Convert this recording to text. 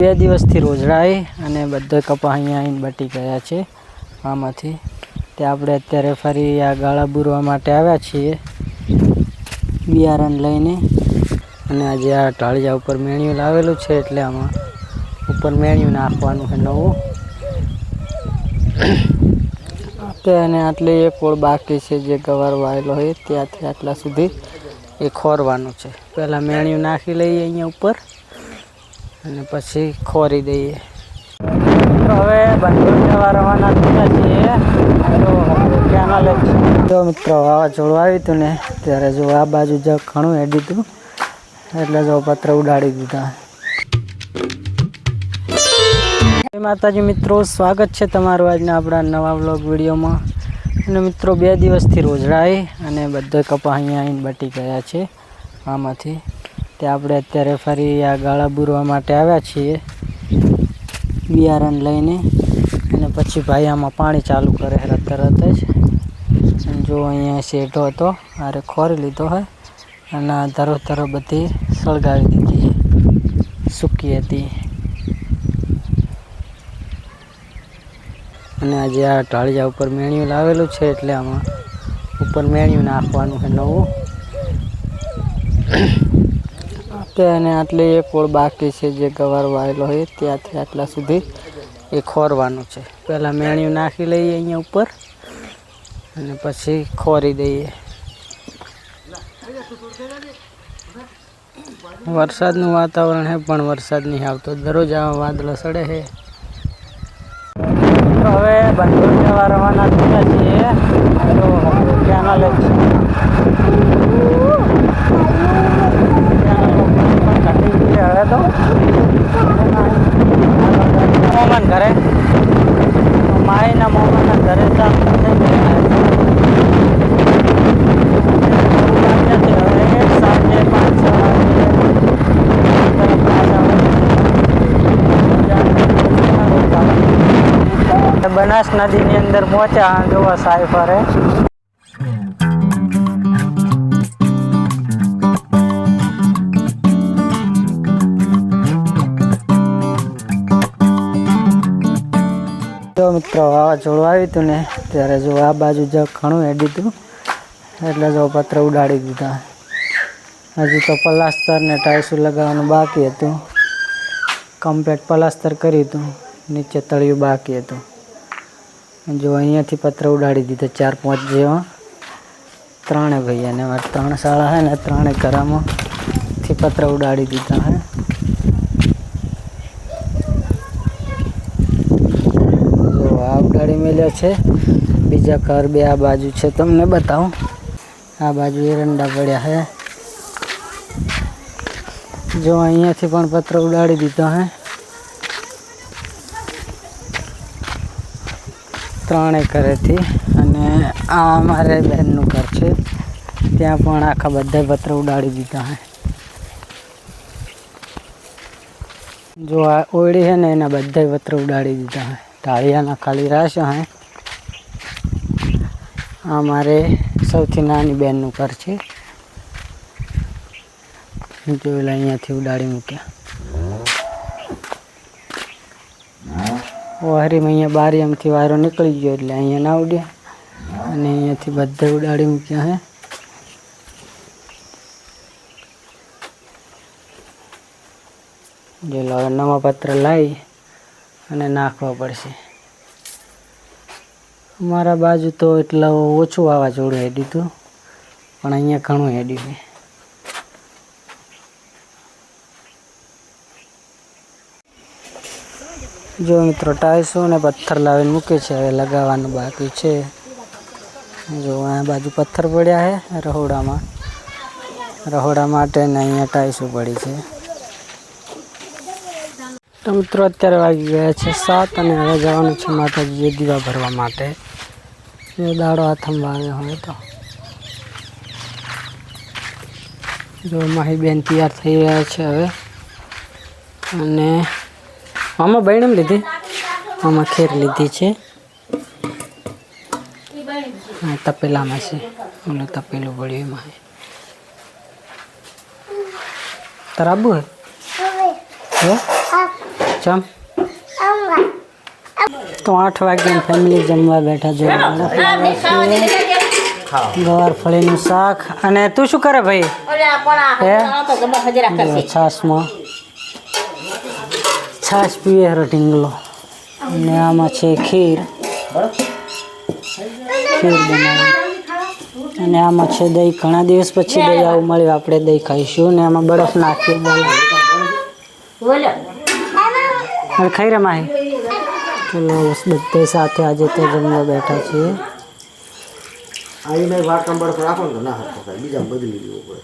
2 દિવસથી રોજડાઈ અને બધા કપા અહીંયા આવીને બટી ગયા છે આમાંથી તે આપણે અત્યારે ફરી આ ગાળા બુરવા માટે આવ્યા છીએ બિયારણ લઈને અને આજે આ ઢાળિયા ઉપર મેણિયું લાવેલું છે એટલે આમાં ઉપર મેણિયું નાખવાનું છે નવું અને આટલી એક ઓળ બાકી છે જે ગવાર વાયેલો હોય ત્યાંથી આટલા સુધી એ ખોરવાનું છે પહેલાં મેણિયું નાખી લઈએ અહીંયા ઉપર અને પછી ખોરી દઈએ તો હવે બંધ જવા રવાના થતા છીએ તો મિત્રો વાવાઝોડું આવ્યું હતું ને ત્યારે જો આ બાજુ જ ઘણું હેડી હતું એટલે જો પત્ર ઉડાડી દીધા. જય માતાજી મિત્રો, સ્વાગત છે તમારું આજના આપણા નવા વ્લોગ વિડીયોમાં. અને મિત્રો 2 દિવસથી રોજડાઈ અને બધા કપા અહીંયા આવીને બટી ગયા છે આમાંથી તે આપણે અત્યારે ફરી આ ગાળા બુરવા માટે આવ્યા છીએ બિયારણ લઈને અને પછી ભાઈ આમાં પાણી ચાલુ કરે તરત જ. જો અહીંયા શેઢો હતો આરે ખોરી લીધો હોય અને ધરો બધી સળગાવી દીધી સૂકી હતી. અને આજે આ ઢાળિયા ઉપર મેણિયું લાવેલું છે એટલે આમાં ઉપર મેણિયું નાખવાનું છે નવું અને આટલી એક ઓળ બાકી છે જે ગવાર વાયેલો હોય ત્યાંથી આટલા સુધી એ ખોરવાનું છે. પહેલાં મેણિયું નાખી લઈએ અહીંયા ઉપર અને પછી ખોરી દઈએ. વરસાદનું વાતાવરણ છે પણ વરસાદ નહીં આવતો, દરરોજ આવા વાદળો સડે છે. હવે બંધ જવા રવાના થયા છીએ તો કેનાલ હવે તો મોમન ઘરે માયના મોમનના ઘરે બનાસ નદીની અંદર પહોંચ્યા જોવા સાયફરે. જો મિત્રો વાવાઝોડું આવ્યું હતું ને ત્યારે જો આ બાજુ જ ઘણું હેડી હતું એટલે જો પત્ર ઉડાડી દીધા. હજી તો પ્લાસ્ટર ને ટાઈસું લગાવવાનું બાકી હતું. કમ્પ્લીટ પ્લાસ્ટર કર્યું હતું, નીચે તળિયું બાકી હતું. જો અહીંયાથી પત્ર ઉડાડી દીધા 4-5 જેવા. 3 ભાઈ અને 3 શાળા છે ને 3 ઘરામાંથી પત્ર ઉડાડી દીધા હે. જો આ ઉડાડી મેલ્યા છે. બીજા ઘર 2 આ બાજુ છે, તમને બતાવું. આ બાજુ એરંડા પડ્યા છે. જો અહીંયાથી પણ પત્ર ઉડાડી દીધા હે. 3 ઘરેથી. અને આ અમારે બહેનનું ઘર છે, ત્યાં પણ આખા બધા પત્ર ઉડાડી દીધા હે. જો આ ઓયડી છે ને એના બધા પત્ર ઉડાડી દીધા હે. ઢાળિયાના ખાલી રાશે હે. આ મારે સૌથી નાની બહેનનું ઘર છે. જોયેલા અહીંયાથી ઉડાડી મૂક્યા. વાહરીમાં અહીંયા બારીએમથી વાયરો નીકળી ગયો એટલે અહીંયા ના ઉડ્યા અને અહીંયાથી બધા ઉડાડી મૂક્યા હે. જો હવે નવા પત્ર લાવી અને નાખવા પડશે. અમારા બાજુ તો એટલા ઓછું વાવાઝોડું હેડ્યું હતું પણ અહીંયા ઘણું હેડ્યું છે. જો મિત્રો ટાઈસો ને પથ્થર લાવીને મૂકે છે, હવે લગાવવાનું બાકી છે. જો આ બાજુ પથ્થર પડ્યા છે રહોડા માટે ને અહીંયા ટાઈસો પડી છે. તો મિત્રો અત્યારે વાગી ગયા છે 7 અને હવે જવાનું છે માતાજીએ દીવા ભરવા માટે. એ દાડો હાથમાં આવ્યો હોય તો જો માહી બેન તૈયાર થઈ રહ્યા છે હવે. અને આમાં બૈણમ લીધી, આમાં ખેર લીધી છે. હા તપેલામાં છે, ઓલું તપેલું પડ્યું એમાં. તરાબુ હે ચમ તો 8 વાગ્યા ફેમિલી જમવા બેઠા જો ગવાર ફળીનું શાક. અને તું શું કરે ભાઈ? છાશમાં છાશ પીવે હરો ઢીંગલો. અને આમાં છે ખીર બનાવી. અને આમાં છે દહીં. ઘણા દિવસ પછી દહીં આવું મળ્યું, આપણે દહીં ખાઈશું. ને આમાં બરફ નાખીએ ખાઈ રે માહી. ચલો બધે સાથે આજે તો જમવા બેઠા છીએ. આઈને વાત નંબર પર રાખો ને ના બીજા બદલી દેવું પડે.